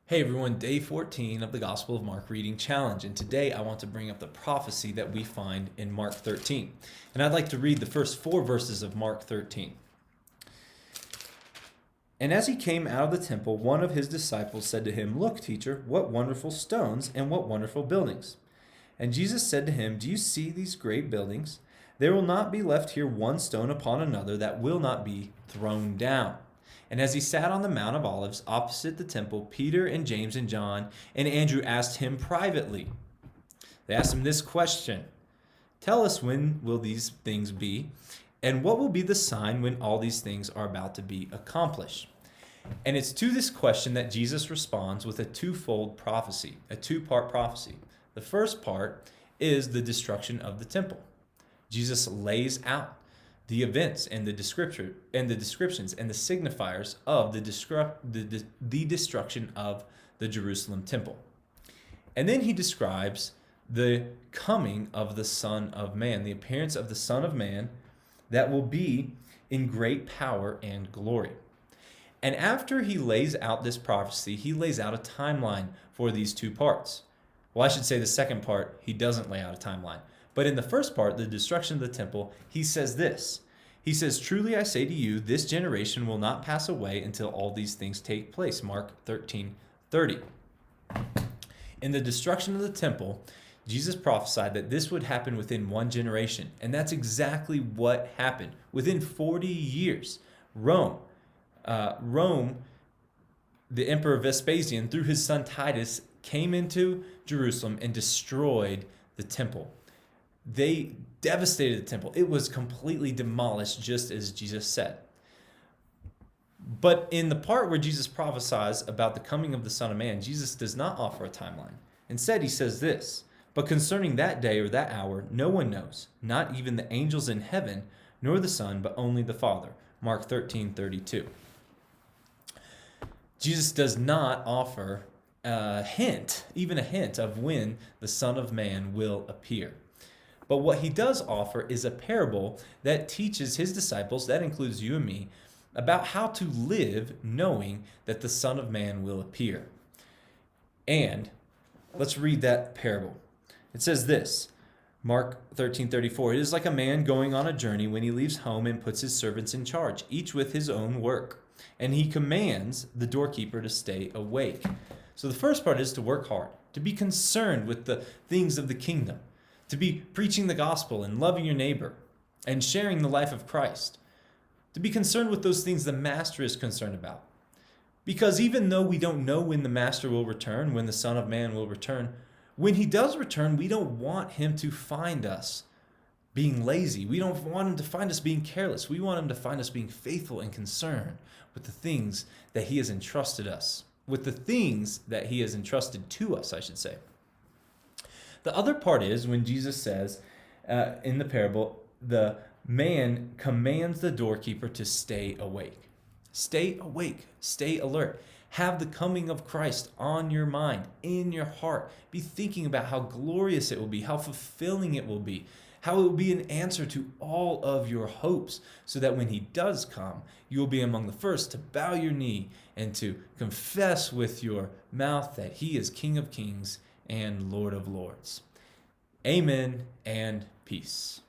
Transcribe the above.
Hey everyone, day 14 of the Gospel of Mark Reading Challenge, and today I want to bring up the prophecy that we find in Mark 13. And I'd like to read the first 4 verses of Mark 13. And as he came out of the temple, one of his disciples said to him, "Look, teacher, what wonderful stones and what wonderful buildings." And Jesus said to him, "Do you see these great buildings? There will not be left here one stone upon another that will not be thrown down." And as he sat on the Mount of Olives opposite the temple, Peter and James and John and Andrew asked him privately. They asked him this question: "Tell us, when will these things be? And what will be the sign when all these things are about to be accomplished?" And it's to this question that Jesus responds with a twofold prophecy, a two-part prophecy. The first part is the destruction of the temple. Jesus lays out the events and the descriptions and the signifiers of the destruction of the Jerusalem temple. And then he describes the coming of the Son of Man, the appearance of the Son of Man that will be in great power and glory. And after he lays out this prophecy, he lays out a timeline for these two parts. Well, I should say the second part, he doesn't lay out a timeline. But in the first part, the destruction of the temple, he says this. He says, "Truly I say to you, this generation will not pass away until all these things take place." Mark 13:30. In the destruction of the temple, Jesus prophesied that this would happen within one generation. And that's exactly what happened. Within 40 years, Rome, the Emperor Vespasian, through his son Titus, came into Jerusalem and destroyed the temple. They devastated the temple. It was completely demolished, just as Jesus said. But in the part where Jesus prophesies about the coming of the Son of Man, Jesus does not offer a timeline. Instead, he says this: "But concerning that day or that hour, no one knows, not even the angels in heaven, nor the Son, but only the Father." Mark 13:32. Jesus does not offer even a hint of when the Son of Man will appear. But what he does offer is a parable that teaches his disciples, that includes you and me, about how to live knowing that the Son of Man will appear. And let's read that parable. It says this, Mark 13:34, "It is like a man going on a journey when he leaves home and puts his servants in charge, each with his own work. And he commands the doorkeeper to stay awake." So the first part is to work hard, to be concerned with the things of the kingdom, to be preaching the gospel and loving your neighbor and sharing the life of Christ, to be concerned with those things the master is concerned about. Because even though we don't know when the master will return, when the Son of Man will return, when he does return, we don't want him to find us being lazy. We don't want him to find us being careless. We want him to find us being faithful and concerned with the things that he has entrusted us, with the things that he has entrusted to us, I should say. The other part is when Jesus says in the parable, the man commands the doorkeeper to stay awake. Stay awake, stay alert. Have the coming of Christ on your mind, in your heart. Be thinking about how glorious it will be, how fulfilling it will be, how it will be an answer to all of your hopes, so that when he does come, you will be among the first to bow your knee and to confess with your mouth that he is King of Kings and Lord of Lords. Amen and peace.